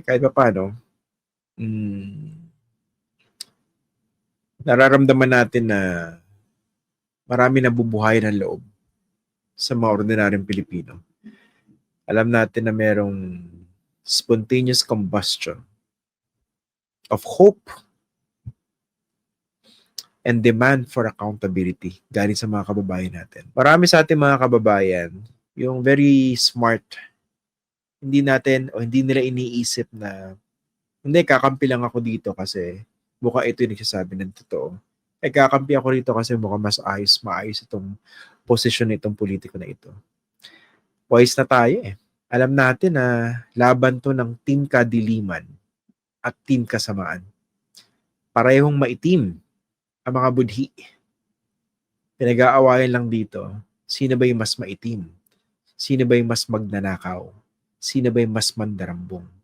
kahit pa paano, hmm, nararamdaman natin na marami nabubuhay ng loob sa mga ordinaryong Pilipino. Alam natin na merong spontaneous combustion of hope and demand for accountability galing sa mga kababayan natin. Marami sa ating mga kababayan yung very smart. Hindi nila iniisip na hindi, kakampi lang ako dito kasi mukhang ito yung nagsasabi ng totoo. Kakampi ako rito kasi mukhang maayos itong posisyon nitong politiko na ito. Wise na tayo eh. Alam natin na laban to ng team kadiliman at team kasamaan. Parehong maitim ang mga budhi. Pinag-aawayan lang dito, sino ba yung mas maitim? Sino ba yung mas magnanakaw? Sino ba yung mas mandarambong?